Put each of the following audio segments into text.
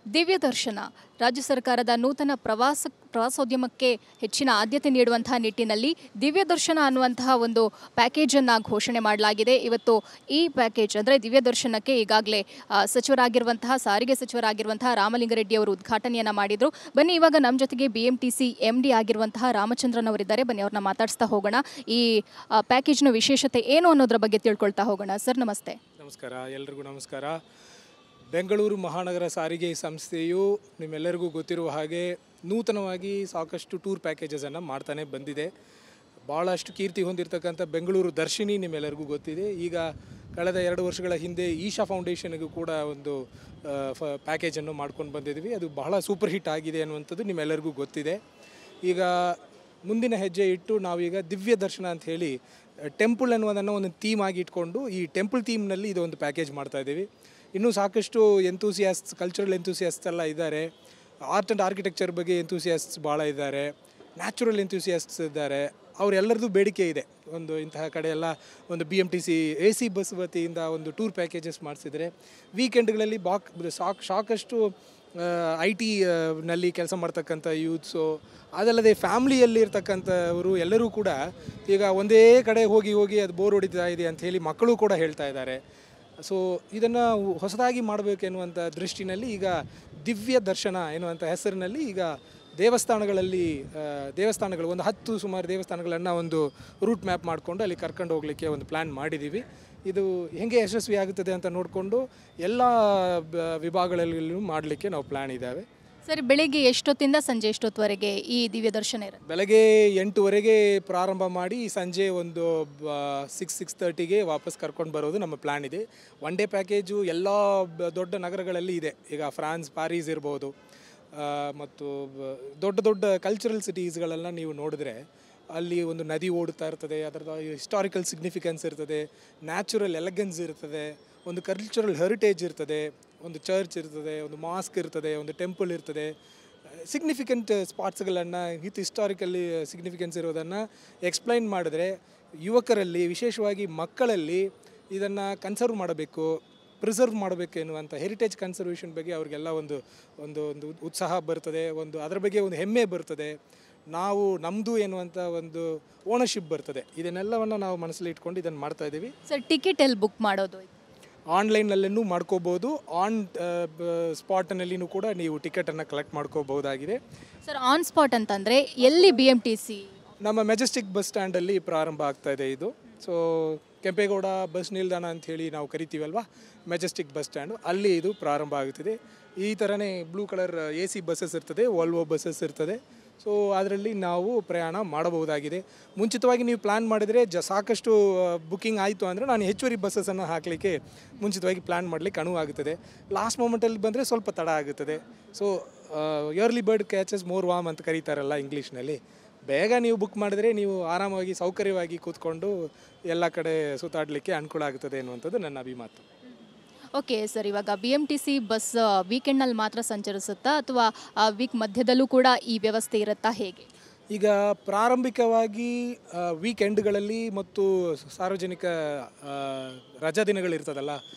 ದಿವ್ಯ ದರ್ಶನ ರಾಜ್ಯ ಸರ್ಕಾರದ ನೂತನ ಪ್ರವಾಸೋದ್ಯಮಕ್ಕೆ ಹೆಚ್ಚಿನ ಆದ್ಯತೆ ನೀಡುವಂತಹ ನಿಟ್ಟಿನಲ್ಲಿ ದಿವ್ಯ ದರ್ಶನ ಅನ್ನುವಂತಹ ಒಂದು ಪ್ಯಾಕೇಜನ್ನು ಘೋಷಣೆ ಮಾಡಲಾಗಿದೆ. ಇವತ್ತು ಈ ಪ್ಯಾಕೇಜ್ ಅಂದರೆ ದಿವ್ಯ ದರ್ಶನಕ್ಕೆ ಈಗಾಗಲೇ ಸಚಿವರಾಗಿರುವಂತಹ ಸಾರಿಗೆ ಸಚಿವರಾಗಿರುವಂತಹ ರಾಮಲಿಂಗಾರೆಡ್ಡಿ ಅವರು ಉದ್ಘಾಟನೆಯನ್ನು ಮಾಡಿದರು. ಬನ್ನಿ ಇವಾಗ ನಮ್ಮ ಜೊತೆಗೆ BMTC MD ಆಗಿರುವಂತಹ ರಾಮಚಂದ್ರನ್ ಅವರಿದ್ದಾರೆ. ಬನ್ನಿ ಅವ್ರನ್ನ ಮಾತಾಡಿಸ್ತಾ ಹೋಗೋಣ. ಈ ಪ್ಯಾಕೇಜ್ನ ವಿಶೇಷತೆ ಏನು ಅನ್ನೋದ್ರ ಬಗ್ಗೆ ತಿಳ್ಕೊಳ್ತಾ ಹೋಗೋಣ. ಸರ್ ನಮಸ್ತೆ. ನಮಸ್ಕಾರ, ಎಲ್ರಿಗೂ ನಮಸ್ಕಾರ. ಬೆಂಗಳೂರು ಮಹಾನಗರ ಸಾರಿಗೆ ಸಂಸ್ಥೆಯು ನಿಮ್ಮೆಲ್ಲರಿಗೂ ಗೊತ್ತಿರುವ ಹಾಗೆ ನೂತನವಾಗಿ ಸಾಕಷ್ಟು ಟೂರ್ ಪ್ಯಾಕೇಜಸನ್ನು ಮಾಡ್ತಾನೆ ಬಂದಿದೆ. ಭಾಳಷ್ಟು ಕೀರ್ತಿ ಹೊಂದಿರತಕ್ಕಂಥ ಬೆಂಗಳೂರು ದರ್ಶಿನಿ ನಿಮ್ಮೆಲ್ಲರಿಗೂ ಗೊತ್ತಿದೆ. ಈಗ ಕಳೆದ 2 ವರ್ಷಗಳ ಹಿಂದೆ ಈಶಾ ಫೌಂಡೇಶನ್ಗೂ ಕೂಡ ಒಂದು ಪ್ಯಾಕೇಜನ್ನು ಮಾಡ್ಕೊಂಡು ಬಂದಿದ್ವಿ. ಅದು ಬಹಳ ಸೂಪರ್ ಹಿಟ್ ಆಗಿದೆ ಅನ್ನುವಂಥದ್ದು ನಿಮ್ಮೆಲ್ಲರಿಗೂ ಗೊತ್ತಿದೆ. ಈಗ ಮುಂದಿನ ಹೆಜ್ಜೆ ಇಟ್ಟು ನಾವೀಗ ದಿವ್ಯ ದರ್ಶನ ಅಂತ ಹೇಳಿ ಟೆಂಪಲ್ ಅನ್ನೋದನ್ನು ಒಂದು ಥೀಮ್ ಆಗಿ ಇಟ್ಕೊಂಡು ಈ ಟೆಂಪಲ್ ಥೀಮ್ನಲ್ಲಿ ಇದೊಂದು ಪ್ಯಾಕೇಜ್ ಮಾಡ್ತಾಯಿದ್ದೀವಿ. ಇನ್ನೂ ಸಾಕಷ್ಟು ಎಂತೂಸಿಯಾಸ್ಟ್ಸ್, ಕಲ್ಚರಲ್ ಎಂತೂಸಿಯಾಸ್ಟ್ಸ್ ಎಲ್ಲ ಇದ್ದಾರೆ. ಆರ್ಟ್ ಆ್ಯಂಡ್ ಆರ್ಕಿಟೆಕ್ಚರ್ ಬಗ್ಗೆ ಎಂತೂಸಿಯಾಸ್ಟ್ಸ್ ಭಾಳ ಇದ್ದಾರೆ. ನ್ಯಾಚುರಲ್ ಎಂತೂಸಿಯಾಸ್ಟ್ಸ್ ಇದ್ದಾರೆ. ಅವರೆಲ್ಲರದ್ದು ಬೇಡಿಕೆ ಇದೆ. ಒಂದು ಇಂತಹ ಕಡೆ ಎಲ್ಲ ಒಂದು BMTC AC ಬಸ್ ವತಿಯಿಂದ ಒಂದು ಟೂರ್ ಪ್ಯಾಕೇಜಸ್ ಮಾಡಿಸಿದರೆ ವೀಕೆಂಡ್ಗಳಲ್ಲಿ ಸಾಕಷ್ಟು IT ನಲ್ಲಿ ಕೆಲಸ ಮಾಡ್ತಕ್ಕಂಥ ಯೂತ್ಸು, ಅದಲ್ಲದೆ ಫ್ಯಾಮ್ಲಿಯಲ್ಲಿ ಇರ್ತಕ್ಕಂಥವರು ಎಲ್ಲರೂ ಕೂಡ ಈಗ ಒಂದೇ ಕಡೆ ಹೋಗಿ ಅದು ಬೋರ್ ಹೊಡಿತಾ ಇದೆ ಅಂಥೇಳಿ ಮಕ್ಕಳು ಕೂಡ ಹೇಳ್ತಾ ಇದ್ದಾರೆ. ಸೊ ಇದನ್ನು ಹೊಸದಾಗಿ ಮಾಡಬೇಕೆನ್ನುವಂಥ ದೃಷ್ಟಿನಲ್ಲಿ ಈಗ ದಿವ್ಯ ದರ್ಶನ ಎನ್ನುವಂಥ ಹೆಸರಿನಲ್ಲಿ ಈಗ ದೇವಸ್ಥಾನಗಳು ಒಂದು 10 ಸುಮಾರು ದೇವಸ್ಥಾನಗಳನ್ನು ಒಂದು ರೂಟ್ ಮ್ಯಾಪ್ ಮಾಡಿಕೊಂಡು ಅಲ್ಲಿ ಕರ್ಕೊಂಡು ಹೋಗಲಿಕ್ಕೆ ಒಂದು ಪ್ಲ್ಯಾನ್ ಮಾಡಿದ್ದೀವಿ. ಇದು ಹೇಗೆ ಯಶಸ್ವಿ ಆಗುತ್ತದೆ ಅಂತ ನೋಡಿಕೊಂಡು ಎಲ್ಲ ವಿಭಾಗಗಳಲ್ಲೂ ಮಾಡಲಿಕ್ಕೆ ನಾವು ಪ್ಲ್ಯಾನ್ ಇದ್ದಾವೆ. ಸರಿ, ಬೆಳಿಗ್ಗೆ ಎಷ್ಟೊತ್ತಿಂದ ಸಂಜೆ ಎಷ್ಟೊತ್ತವರೆಗೆ ಈ ದಿವ್ಯ ದರ್ಶನ ಇರುತ್ತೆ? ಬೆಳಗ್ಗೆ 8 ಪ್ರಾರಂಭ ಮಾಡಿ ಸಂಜೆ ಒಂದು 6-6:30ಗೆ ವಾಪಸ್ ಕರ್ಕೊಂಡು ಬರೋದು ನಮ್ಮ ಪ್ಲ್ಯಾನ್ ಇದೆ. 1 ಡೇ ಪ್ಯಾಕೇಜು ಎಲ್ಲ ದೊಡ್ಡ ನಗರಗಳಲ್ಲಿ ಇದೆ. ಈಗ ಫ್ರಾನ್ಸ್, ಪ್ಯಾರಿಸ್ ಇರ್ಬೋದು, ಮತ್ತು ದೊಡ್ಡ ಕಲ್ಚರಲ್ ಸಿಟೀಸ್ಗಳೆಲ್ಲ ನೀವು ನೋಡಿದ್ರೆ ಅಲ್ಲಿ ಒಂದು ನದಿ ಓಡುತ್ತಾ ಇರ್ತದೆ, ಅದರದ ಹಿಸ್ಟಾರಿಕಲ್ ಸಿಗ್ನಿಫಿಕೆನ್ಸ್ ಇರ್ತದೆ, ನ್ಯಾಚುರಲ್ ಎಲೆಗೆನ್ಸ್ ಇರ್ತದೆ, ಒಂದು ಕಲ್ಚರಲ್ ಹೆರಿಟೇಜ್ ಇರ್ತದೆ, ಒಂದು ಚರ್ಚ್ ಇರ್ತದೆ, ಒಂದು ಮಾಸ್ಕ್ ಇರ್ತದೆ, ಒಂದು ಟೆಂಪಲ್ ಇರ್ತದೆ. ಸಿಗ್ನಿಫಿಕೆಂಟ್ ಸ್ಪಾಟ್ಸ್ಗಳನ್ನು ಹಿಸ್ಟಾರಿಕಲ್ಲಿ ಸಿಗ್ನಿಫಿಕೆನ್ಸ್ ಇರೋದನ್ನು ಎಕ್ಸ್ಪ್ಲೈನ್ ಮಾಡಿದ್ರೆ ಯುವಕರಲ್ಲಿ, ವಿಶೇಷವಾಗಿ ಮಕ್ಕಳಲ್ಲಿ ಇದನ್ನು ಕನ್ಸರ್ವ್ ಮಾಡಬೇಕು, ಪ್ರಿಸರ್ವ್ ಮಾಡಬೇಕು ಎನ್ನುವಂಥ ಹೆರಿಟೇಜ್ ಕನ್ಸರ್ವೇಷನ್ ಬಗ್ಗೆ ಅವರಿಗೆಲ್ಲ ಒಂದು ಒಂದು ಒಂದು ಉತ್ಸಾಹ ಬರ್ತದೆ. ಅದರ ಬಗ್ಗೆ ಒಂದು ಹೆಮ್ಮೆ ಬರ್ತದೆ. ನಾವು ನಮ್ಮದು ಎನ್ನುವಂಥ ಒಂದು ಓನರ್ಶಿಪ್ ಬರ್ತದೆ. ಇದನ್ನೆಲ್ಲವನ್ನು ನಾವು ಮನಸ್ಸಲ್ಲಿ ಇಟ್ಕೊಂಡು ಇದನ್ನು ಮಾಡ್ತಾಯಿದ್ದೀವಿ. ಸರ್, ಟಿಕೆಟ್ ಎಲ್ಲಿ ಬುಕ್ ಮಾಡೋದು? ಆನ್ಲೈನಲ್ಲೂ ಮಾಡ್ಕೋಬೋದು, ಸ್ಪಾಟ್ನಲ್ಲಿನೂ ಕೂಡ ನೀವು ಟಿಕೆಟನ್ನು ಕಲೆಕ್ಟ್ ಮಾಡ್ಕೋಬಹುದಾಗಿದೆ. ಸರ್, ಆನ್ ಸ್ಪಾಟ್ ಅಂತಂದರೆ ಎಲ್ಲಿ? BMTC ನಮ್ಮ ಮೆಜೆಸ್ಟಿಕ್ ಬಸ್ ಸ್ಟ್ಯಾಂಡಲ್ಲಿ ಪ್ರಾರಂಭ ಆಗ್ತಾಯಿದೆ ಇದು. ಸೊ ಕೆಂಪೇಗೌಡ ಬಸ್ ನಿಲ್ದಾಣ ಅಂಥೇಳಿ ನಾವು ಕರಿತೀವಲ್ವ, ಮೆಜೆಸ್ಟಿಕ್ ಬಸ್ ಸ್ಟ್ಯಾಂಡು, ಅಲ್ಲಿ ಇದು ಪ್ರಾರಂಭ ಆಗುತ್ತಿದೆ. ಈ ಥರನೇ ಬ್ಲೂ ಕಲರ್ AC ಬಸ್ಸಸ್ ಇರ್ತದೆ, ವಾಲ್ವೋ ಬಸ್ಸಸ್ ಇರ್ತದೆ. ಸೊ ಅದರಲ್ಲಿ ನಾವು ಪ್ರಯಾಣ ಮಾಡಬಹುದಾಗಿದೆ. ಮುಂಚಿತವಾಗಿ ನೀವು ಪ್ಲ್ಯಾನ್ ಮಾಡಿದರೆ ಸಾಕಷ್ಟು ಬುಕ್ಕಿಂಗ್ ಆಯಿತು ಅಂದರೆ ನಾನು ಹೆಚ್ಚುವರಿ ಬಸ್ಸನ್ನು ಹಾಕಲಿಕ್ಕೆ ಮುಂಚಿತವಾಗಿ ಪ್ಲ್ಯಾನ್ ಮಾಡಲಿಕ್ಕೆ ಅನುವಾಗುತ್ತದೆ. ಲಾಸ್ಟ್ ಮೂಮೆಂಟಲ್ಲಿ ಬಂದರೆ ಸ್ವಲ್ಪ ತಡ ಆಗುತ್ತದೆ. So yearly bird catches more warm ಅಂತ ಕರೀತಾರಲ್ಲ ಇಂಗ್ಲೀಷ್ನಲ್ಲಿ. ಬೇಗ ನೀವು ಬುಕ್ ಮಾಡಿದರೆ ನೀವು ಆರಾಮಾಗಿ ಸೌಕರ್ಯವಾಗಿ ಕೂತ್ಕೊಂಡು ಎಲ್ಲ ಕಡೆ ಸುತ್ತಾಡಲಿಕ್ಕೆ ಅನುಕೂಲ ಆಗುತ್ತದೆ ಎನ್ನುವಂಥದ್ದು ನನ್ನ ಅಭಿಮತ. ಓಕೆ ಸರ್, ಇವಾಗ BMTC ಬಸ್ ವೀಕೆಂಡ್ನಲ್ಲಿ ಮಾತ್ರ ಸಂಚರಿಸುತ್ತಾ ಅಥವಾ ವೀಕ್ ಮಧ್ಯದಲ್ಲೂ ಕೂಡ ಈ ವ್ಯವಸ್ಥೆ ಇರುತ್ತಾ, ಹೇಗೆ? ಈಗ ಪ್ರಾರಂಭಿಕವಾಗಿ ವೀಕೆಂಡ್ಗಳಲ್ಲಿ ಮತ್ತು ಸಾರ್ವಜನಿಕ ರಜಾ ದಿನಗಳಿರ್ತದಲ್ಲ,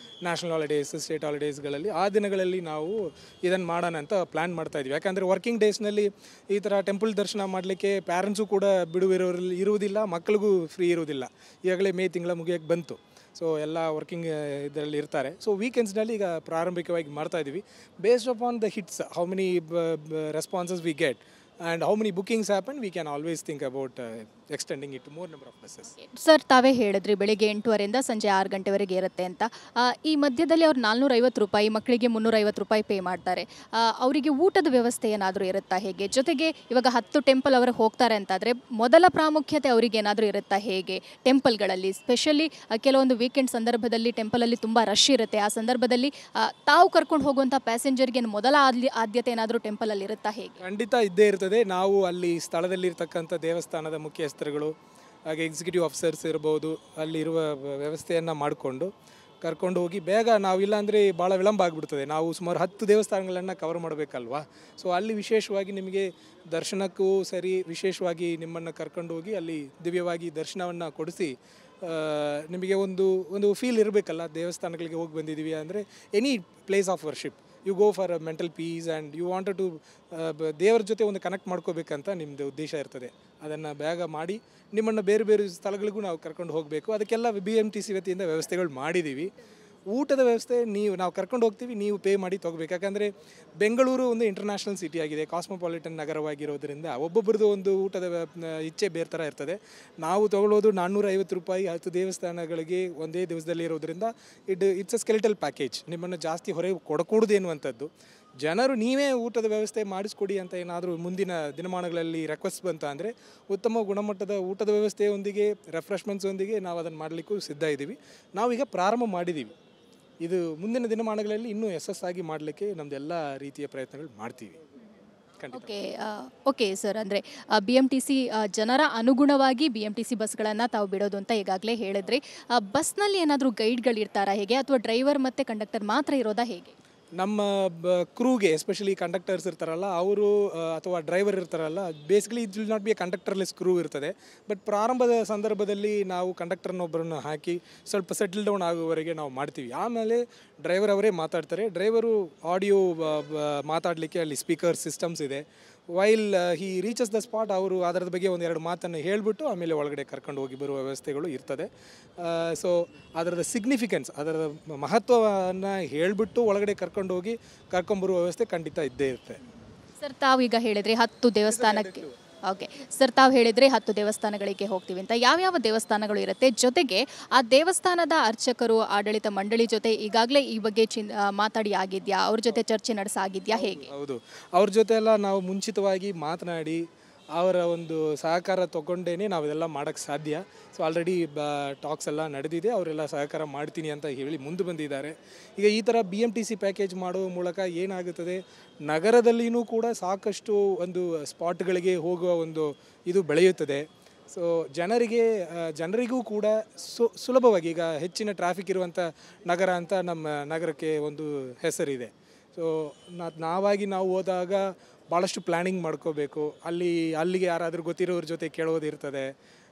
ನ್ಯಾಷನಲ್ ಹಾಲಿಡೇಸ್, ಸ್ಟೇಟ್ ಹಾಲಿಡೇಸ್ಗಳಲ್ಲಿ, ಆ ದಿನಗಳಲ್ಲಿ ನಾವು ಇದನ್ನು ಮಾಡೋಣ ಅಂತ ಪ್ಲ್ಯಾನ್ ಮಾಡ್ತಾಯಿದ್ವಿ. ಯಾಕಂದರೆ ವರ್ಕಿಂಗ್ ಡೇಸ್ನಲ್ಲಿ ಈ ಥರ ಟೆಂಪಲ್ ದರ್ಶನ ಮಾಡಲಿಕ್ಕೆ ಪ್ಯಾರೆಂಟ್ಸು ಕೂಡ ಇರುವುದಿಲ್ಲ, ಮಕ್ಕಳಿಗೂ ಫ್ರೀ ಇರುವುದಿಲ್ಲ. ಈಗಾಗಲೇ ಮೇ ತಿಂಗಳ ಮುಗಿಯೋಕ್ಕೆ ಬಂತು. ಸೊ ಎಲ್ಲ ವರ್ಕಿಂಗ್ ಇದರಲ್ಲಿ ಇರ್ತಾರೆ. ಸೊ ವೀಕೆಂಡ್ಸ್ನಲ್ಲಿ ಈಗ ಪ್ರಾರಂಭಿಕವಾಗಿ ಮಾಡ್ತಾಯಿದ್ದೀವಿ. Based upon the hits, how many responses we get and how many bookings happen, we can always think about extending it to more number of buses. Sir, ತಾವೇ ಹೇಳಿದ್ರಿ ಬೆಳಿಗ್ಗೆ 8:30ರಿಂದ ಸಂಜೆ 6 ಗಂಟೆವರೆಗೆ ಇರುತ್ತೆ ಅಂತ. ಈ ಮಧ್ಯದಲ್ಲಿ ಅವ್ರು 450 ರೂಪಾಯಿ, ಮಕ್ಕಳಿಗೆ 350 ರೂಪಾಯಿ ಪೇ ಮಾಡ್ತಾರೆ. ಅವರಿಗೆ ಊಟದ ವ್ಯವಸ್ಥೆ ಏನಾದರೂ ಇರುತ್ತಾ, ಹೇಗೆ? ಜೊತೆಗೆ ಇವಾಗ 10 ಟೆಂಪಲ್ ಅವರು ಹೋಗ್ತಾರೆ ಅಂತಾದರೆ ಮೊದಲ ಪ್ರಾಮುಖ್ಯತೆ ಅವರಿಗೆ ಏನಾದರೂ ಇರುತ್ತಾ, ಹೇಗೆ? ಟೆಂಪಲ್ಗಳಲ್ಲಿ ಸ್ಪೆಷಲಿ ಕೆಲವೊಂದು ವೀಕೆಂಡ್ ಸಂದರ್ಭದಲ್ಲಿ ಟೆಂಪಲಲ್ಲಿ ತುಂಬ ರಶ್ ಇರುತ್ತೆ. ಆ ಸಂದರ್ಭದಲ್ಲಿ ತಾವು ಕರ್ಕೊಂಡು ಹೋಗುವಂಥ ಪ್ಯಾಸೆಂಜರ್ಗೆ ಮೊದಲ ಆದ್ಯತೆ ಏನಾದರೂ ಟೆಂಪಲಲ್ಲಿ ಇರುತ್ತಾ, ಹೇಗೆ? ಖಂಡಿತ ಇದ್ದೇ ಇರ್ತದೆ. ನಾವು ಅಲ್ಲಿ ಸ್ಥಳದಲ್ಲಿರ್ತಕ್ಕಂಥ ದೇವಸ್ಥಾನದ ಮುಖ್ಯಸ್ಥರುಗಳು, ಹಾಗೆ ಎಕ್ಸಿಕ್ಯೂಟಿವ್ ಆಫೀಸರ್ಸ್ ಇರ್ಬೋದು, ಅಲ್ಲಿರುವ ವ್ಯವಸ್ಥೆಯನ್ನು ಮಾಡಿಕೊಂಡು ಕರ್ಕೊಂಡು ಹೋಗಿ ಬೇಗ, ನಾವಿಲ್ಲ ಅಂದರೆ ಭಾಳ ವಿಳಂಬ ಆಗಿಬಿಡ್ತದೆ. ನಾವು ಸುಮಾರು 10 ದೇವಸ್ಥಾನಗಳನ್ನು ಕವರ್ ಮಾಡಬೇಕಲ್ವಾ. ಸೊ ಅಲ್ಲಿ ವಿಶೇಷವಾಗಿ ನಿಮಗೆ ದರ್ಶನಕ್ಕೂ ಸರಿ, ವಿಶೇಷವಾಗಿ ನಿಮ್ಮನ್ನು ಕರ್ಕೊಂಡು ಹೋಗಿ ಅಲ್ಲಿ ದಿವ್ಯವಾಗಿ ದರ್ಶನವನ್ನು ಕೊಡಿಸಿ ನಿಮಗೆ ಒಂದು ಫೀಲ್ ಇರಬೇಕಲ್ಲ, ದೇವಸ್ಥಾನಗಳಿಗೆ ಹೋಗಿ ಬಂದಿದ್ದೀವಿ ಅಂದರೆ any place of worship you go for mental peace and you wanted to ದೇವರ ಜೊತೆ ಒಂದು ಕನೆಕ್ಟ್ ಮಾಡ್ಕೋಬೇಕಂತ ನಿಮ್ಮದು ಉದ್ದೇಶ ಇರ್ತದೆ. ಅದನ್ನು ಬೇಗ ಮಾಡಿ ನಿಮ್ಮನ್ನು ಬೇರೆ ಬೇರೆ ಸ್ಥಳಗಳಿಗೂ ನಾವು ಕರ್ಕೊಂಡು ಹೋಗಬೇಕು. ಅದಕ್ಕೆಲ್ಲ BMTC ವತಿಯಿಂದ ವ್ಯವಸ್ಥೆಗಳು ಮಾಡಿದ್ದೀವಿ. ಊಟದ ವ್ಯವಸ್ಥೆ ನಾವು ಕರ್ಕೊಂಡು ಹೋಗ್ತೀವಿ, ನೀವು ಪೇ ಮಾಡಿ ತೊಗೋಬೇಕು. ಯಾಕಂದರೆ ಬೆಂಗಳೂರು ಒಂದು ಇಂಟರ್ನ್ಯಾಷನಲ್ ಸಿಟಿ ಆಗಿದೆ, ಕಾಸ್ಮೋಪಾಲಿಟನ್ ನಗರವಾಗಿರೋದ್ರಿಂದ ಒಬ್ಬೊಬ್ಬರದ್ದು ಒಂದು ಊಟದ ಇಚ್ಛೆ ಬೇರೆ ಥರ ಇರ್ತದೆ. ನಾವು ತೊಗೊಳ್ಳೋದು 450 ರೂಪಾಯಿ 10 ದೇವಸ್ಥಾನಗಳಿಗೆ ಒಂದೇ ದಿವಸದಲ್ಲಿ ಇರೋದ್ರಿಂದ ಇಟ್ಸ್ ಅ ಸ್ಕೆಲಿಟಲ್ ಪ್ಯಾಕೇಜ್. ನಿಮ್ಮನ್ನು ಜಾಸ್ತಿ ಹೊರಗೆ ಕೊಡಕೂಡದು ಎನ್ನುವಂಥದ್ದು. ಜನರು ನೀವೇ ಊಟದ ವ್ಯವಸ್ಥೆ ಮಾಡಿಸ್ಕೊಡಿ ಅಂತ ಏನಾದರೂ ಮುಂದಿನ ದಿನಮಾನಗಳಲ್ಲಿ ರಿಕ್ವೆಸ್ಟ್ ಬಂತ ಅಂದರೆ ಉತ್ತಮ ಗುಣಮಟ್ಟದ ಊಟದ ವ್ಯವಸ್ಥೆಯೊಂದಿಗೆ ರೆಫ್ರೆಶ್ಮೆಂಟ್ಸೊಂದಿಗೆ ನಾವು ಅದನ್ನು ಮಾಡಲಿಕ್ಕೂ ಸಿದ್ಧ ಇದ್ದೀವಿ. ನಾವೀಗ ಪ್ರಾರಂಭ ಮಾಡಿದ್ದೀವಿ. ಇದು ಮುಂದಿನ ದಿನಮಾನಗಳಲ್ಲಿ ಇನ್ನೂ ಯಶಸ್ಸಾಗಿ ಮಾಡಲಿಕ್ಕೆ ನಮ್ಮದೆಲ್ಲ ರೀತಿಯ ಪ್ರಯತ್ನಗಳು ಮಾಡ್ತೀವಿ. ಓಕೆ ಸರ್, ಅಂದರೆ BMTC ಜನರ ಅನುಗುಣವಾಗಿ BMTC ಬಸ್ಗಳನ್ನು ತಾವು ಬಿಡೋದು ಅಂತ ಈಗಾಗಲೇ ಹೇಳಿದ್ರಿ. ಬಸ್ನಲ್ಲಿ ಏನಾದರೂ ಗೈಡ್ಗಳಿರ್ತಾರಾ ಹೇಗೆ, ಅಥವಾ ಡ್ರೈವರ್ ಮತ್ತು ಕಂಡಕ್ಟರ್ ಮಾತ್ರ ಇರೋದಾ ಹೇಗೆ? ನಮ್ಮ ಕ್ರೂಗೆ ಎಸ್ಪೆಷಲಿ ಕಂಡಕ್ಟರ್ಸ್ ಇರ್ತಾರಲ್ಲ ಅವರು ಅಥವಾ ಡ್ರೈವರ್ ಇರ್ತಾರಲ್ಲ, basically it will not be a conductorless crew ಇರ್ತದೆ. ಬಟ್ ಪ್ರಾರಂಭದ ಸಂದರ್ಭದಲ್ಲಿ ನಾವು ಕಂಡಕ್ಟರ್ನೊಬ್ಬರನ್ನು ಹಾಕಿ ಸ್ವಲ್ಪ ಸೆಟಲ್ ಡೌನ್ ಆಗುವವರೆಗೆ ನಾವು ಮಾಡ್ತೀವಿ. ಆಮೇಲೆ ಡ್ರೈವರ್ ಅವರೇ ಮಾತಾಡ್ತಾರೆ. ಡ್ರೈವರು ಆಡಿಯೋ ಮಾತಾಡಲಿಕ್ಕೆ ಅಲ್ಲಿ ಸ್ಪೀಕರ್ ಸಿಸ್ಟಮ್ಸ್ ಇದೆ. While he reaches the spot ಅವರು ಅದರ ಬಗ್ಗೆ ಒಂದೆರಡು ಮಾತನ್ನು ಹೇಳಿಬಿಟ್ಟು ಆಮೇಲೆ ಒಳಗಡೆ ಕರ್ಕೊಂಡು ಹೋಗಿ ಬರುವ ವ್ಯವಸ್ಥೆಗಳು ಇರ್ತದೆ. ಸೊ ಅದರದ ಸಿಗ್ನಿಫಿಕೆನ್ಸ್, ಅದರ ಮಹತ್ವವನ್ನು ಹೇಳಿಬಿಟ್ಟು ಒಳಗಡೆ ಕರ್ಕೊಂಡು ಹೋಗಿ ಕರ್ಕೊಂಬರುವ ವ್ಯವಸ್ಥೆ ಖಂಡಿತ ಇದ್ದೇ ಇರುತ್ತೆ. ಸರ್, ತಾವೀಗ ಹೇಳಿದ್ರಿ 10 ದೇವಸ್ಥಾನಕ್ಕೆ. ಓಕೆ ಸರ್, ತಾವು ಹೇಳಿದರೆ 10 ದೇವಸ್ಥಾನಗಳಿಗೆ ಹೋಗ್ತೀವಿ ಅಂತ. ಯಾವ್ಯಾವ ದೇವಸ್ಥಾನಗಳು ಇರುತ್ತೆ? ಜೊತೆಗೆ ಆ ದೇವಸ್ಥಾನದ ಅರ್ಚಕರು, ಆಡಳಿತ ಮಂಡಳಿ ಜೊತೆ ಈಗಾಗಲೇ ಈ ಬಗ್ಗೆ ಮಾತಾಡಿ ಆಗಿದೆಯಾ? ಅವ್ರ ಜೊತೆ ಚರ್ಚೆ ನಡೆಸಾಗಿದೆಯಾ ಹೇಗೆ? ಹೌದು, ಅವ್ರ ಜೊತೆ ಎಲ್ಲ ನಾವು ಮುಂಚಿತವಾಗಿ ಮಾತನಾಡಿ ಅವರ ಒಂದು ಸಹಕಾರ ತೊಗೊಂಡೇ ನಾವು ಇದೆಲ್ಲ ಮಾಡೋಕ್ಕೆ ಸಾಧ್ಯ. ಸೊ ಆಲ್ರೆಡಿ ಟಾಕ್ಸ್ ಎಲ್ಲ ನಡೆದಿದೆ. ಅವರೆಲ್ಲ ಸಹಕಾರ ಮಾಡ್ತೀನಿ ಅಂತ ಹೇಳಿ ಮುಂದೆ ಬಂದಿದ್ದಾರೆ. ಈಗ ಈ ಥರ BMTC ಪ್ಯಾಕೇಜ್ ಮಾಡುವ ಮೂಲಕ ಏನಾಗುತ್ತದೆ, ನಗರದಲ್ಲಿಯೂ ಕೂಡ ಸಾಕಷ್ಟು ಒಂದು ಸ್ಪಾಟ್ಗಳಿಗೆ ಹೋಗುವ ಒಂದು ಇದು ಬೆಳೆಯುತ್ತದೆ. ಸೊ ಜನರಿಗೂ ಕೂಡ ಸುಲಭವಾಗಿ, ಈಗ ಹೆಚ್ಚಿನ ಟ್ರಾಫಿಕ್ ಇರುವಂಥ ನಗರ ಅಂತ ನಮ್ಮ ನಗರಕ್ಕೆ ಒಂದು ಹೆಸರಿದೆ. ಸೊ ನಾವು ಹೋದಾಗ ಭಾಳಷ್ಟು ಪ್ಲ್ಯಾನಿಂಗ್ ಮಾಡ್ಕೋಬೇಕು. ಅಲ್ಲಿಗೆ ಯಾರಾದರೂ ಗೊತ್ತಿರೋರ ಜೊತೆ ಕೇಳೋದಿರ್ತದೆ.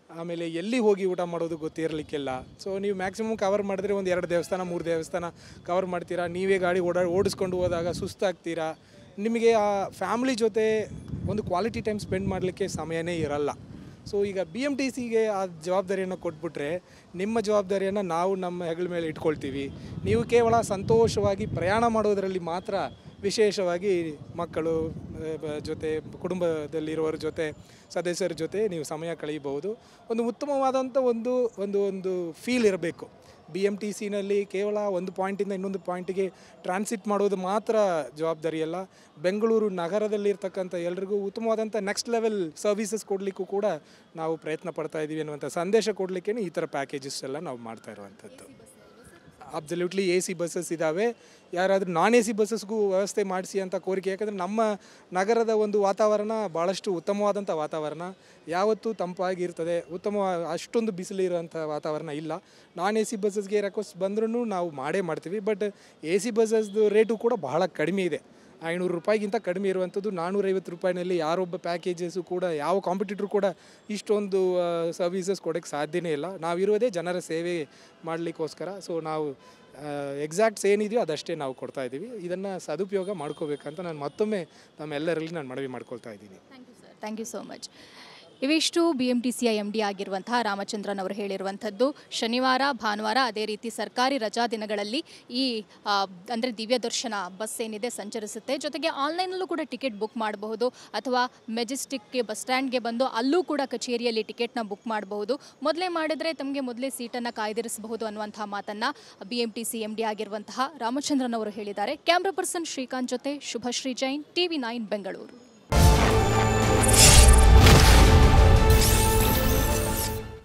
ಆಮೇಲೆ ಎಲ್ಲಿ ಹೋಗಿ ಊಟ ಮಾಡೋದು ಗೊತ್ತಿರಲಿಕ್ಕಿಲ್ಲ. ಸೊ ನೀವು ಮ್ಯಾಕ್ಸಿಮಮ್ ಕವರ್ ಮಾಡಿದ್ರೆ ಒಂದು 2 ದೇವಸ್ಥಾನ 3 ದೇವಸ್ಥಾನ ಕವರ್ ಮಾಡ್ತೀರಾ. ನೀವೇ ಗಾಡಿ ಓಡಿಸ್ಕೊಂಡು ಹೋದಾಗ ಸುಸ್ತಾಗ್ತೀರಾ. ನಿಮಗೆ ಆ ಫ್ಯಾಮ್ಲಿ ಜೊತೆ ಒಂದು ಕ್ವಾಲಿಟಿ ಟೈಮ್ ಸ್ಪೆಂಡ್ ಮಾಡಲಿಕ್ಕೆ ಸಮಯನೇ ಇರಲ್ಲ. ಸೊ ಈಗ BMTCಗೆ ಆ ಜವಾಬ್ದಾರಿಯನ್ನು ಕೊಟ್ಬಿಟ್ರೆ ನಿಮ್ಮ ಜವಾಬ್ದಾರಿಯನ್ನು ನಾವು ನಮ್ಮ ಹೆಗಲ ಮೇಲೆ ಇಟ್ಕೊಳ್ತೀವಿ. ನೀವು ಕೇವಲ ಸಂತೋಷವಾಗಿ ಪ್ರಯಾಣ ಮಾಡೋದರಲ್ಲಿ ಮಾತ್ರ, ವಿಶೇಷವಾಗಿ ಮಕ್ಕಳು ಜೊತೆ, ಕುಟುಂಬದಲ್ಲಿರುವವರ ಜೊತೆ, ಸದಸ್ಯರ ಜೊತೆ ನೀವು ಸಮಯ ಕಳೆಯಬಹುದು. ಒಂದು ಉತ್ತಮವಾದಂಥ ಒಂದು ಫೀಲ್ ಇರಬೇಕು. BMTCನಲ್ಲಿ ಕೇವಲ ಒಂದು ಪಾಯಿಂಟಿಂದ ಇನ್ನೊಂದು ಪಾಯಿಂಟಿಗೆ ಟ್ರಾನ್ಸಿಟ್ ಮಾಡೋದು ಮಾತ್ರ ಜವಾಬ್ದಾರಿಯಲ್ಲ. ಬೆಂಗಳೂರು ನಗರದಲ್ಲಿರ್ತಕ್ಕಂಥ ಎಲ್ರಿಗೂ ಉತ್ತಮವಾದಂಥ ನೆಕ್ಸ್ಟ್ ಲೆವೆಲ್ ಸರ್ವಿಸಸ್ ಕೊಡಲಿಕ್ಕೂ ಕೂಡ ನಾವು ಪ್ರಯತ್ನ ಪಡ್ತಾ ಇದ್ದೀವಿ ಅನ್ನುವಂಥ ಸಂದೇಶ ಕೊಡಲಿಕ್ಕೆ ಈ ಥರ ಪ್ಯಾಕೇಜಸ್ ಎಲ್ಲ ನಾವು ಮಾಡ್ತಾ ಇರುವಂಥದ್ದು. ಅಬ್ಸಲ್ಯೂಟ್ಲಿ AC ಬಸ್ಸಸ್ ಇದ್ದಾವೆ. ಯಾರಾದರೂ ನಾನ್ AC ಬಸ್ಸಸ್ಗೂ ವ್ಯವಸ್ಥೆ ಮಾಡಿಸಿ ಅಂತ ಕೋರಿಕೆ. ಯಾಕಂದರೆ ನಮ್ಮ ನಗರದ ಒಂದು ವಾತಾವರಣ ಭಾಳಷ್ಟು ಉತ್ತಮವಾದಂಥ ವಾತಾವರಣ, ಯಾವತ್ತೂ ತಂಪಾಗಿರ್ತದೆ. ಅಷ್ಟೊಂದು ಬಿಸಿಲಿರೋಂಥ ವಾತಾವರಣ ಇಲ್ಲ. ನಾನ್ AC ಬಸ್ಸಸ್ಗೆ ರಿಕ್ವೆಸ್ಟ್ ಬಂದ್ರೂ ನಾವು ಮಾಡ್ತೀವಿ. ಬಟ್ AC ಬಸ್ಸಸ್ದು ರೇಟು ಕೂಡ ಬಹಳ ಕಡಿಮೆ ಇದೆ. 500 ರೂಪಾಯಿಗಿಂತ ಕಡಿಮೆ ಇರುವಂಥದ್ದು 450 ರೂಪಾಯಿನಲ್ಲಿ ಯಾರೊಬ್ಬ ಪ್ಯಾಕೇಜಸ್ಸು ಕೂಡ, ಯಾವ ಕಾಂಪಿಟೇಟ್ರು ಕೂಡ ಇಷ್ಟೊಂದು ಸರ್ವೀಸಸ್ ಕೊಡೋಕ್ಕೆ ಸಾಧ್ಯನೇ ಇಲ್ಲ. ನಾವಿರೋದೇ ಜನರ ಸೇವೆ ಮಾಡಲಿಕ್ಕೋಸ್ಕರ. ಸೊ ನಾವು ಎಕ್ಸಾಕ್ಟ್ಸ್ ಏನಿದೆಯೋ ಅದಷ್ಟೇ ನಾವು ಕೊಡ್ತಾ ಇದ್ದೀವಿ. ಇದನ್ನು ಸದುಪಯೋಗ ಮಾಡ್ಕೋಬೇಕಂತ ನಾನು ಮತ್ತೊಮ್ಮೆ ನಮ್ಮೆಲ್ಲರಲ್ಲಿ ನಾನು ಮನವಿ ಮಾಡ್ಕೊಳ್ತಾ ಇದ್ದೀನಿ. Thank you so much. ಇವಿಷ್ಟು BMTCಯ MD ಆಗಿರುವಂತಹ ರಾಮಚಂದ್ರನ್ ಅವರು ಹೇಳಿರುವಂಥದ್ದು. ಶನಿವಾರ, ಭಾನುವಾರ, ಅದೇ ರೀತಿ ಸರ್ಕಾರಿ ರಜಾ ದಿನಗಳಲ್ಲಿ ಈ ಅಂದರೆ ದಿವ್ಯ ದರ್ಶನ ಬಸ್ ಏನಿದೆ ಸಂಚರಿಸುತ್ತೆ. ಜೊತೆಗೆ ಆನ್ಲೈನಲ್ಲೂ ಕೂಡ ಟಿಕೆಟ್ ಬುಕ್ ಮಾಡಬಹುದು, ಅಥವಾ ಮೆಜೆಸ್ಟಿಕ್ಗೆ ಬಸ್ ಸ್ಟ್ಯಾಂಡ್ಗೆ ಬಂದು ಅಲ್ಲೂ ಕೂಡ ಕಚೇರಿಯಲ್ಲಿ ಟಿಕೆಟ್ನ ಬುಕ್ ಮಾಡಬಹುದು. ಮೊದಲೇ ಮಾಡಿದರೆ ತಮಗೆ ಮೊದಲೇ ಸೀಟನ್ನು ಕಾಯ್ದಿರಿಸಬಹುದು ಅನ್ನುವಂಥ ಮಾತನ್ನು BMTC MD ಆಗಿರುವಂತಹ ರಾಮಚಂದ್ರನ್ ಅವರು ಹೇಳಿದ್ದಾರೆ. ಕ್ಯಾಮ್ರಾ ಪರ್ಸನ್ ಶ್ರೀಕಾಂತ್ ಜೊತೆ ಶುಭಶ್ರೀ ಜೈನ್, TV9 ಬೆಂಗಳೂರು.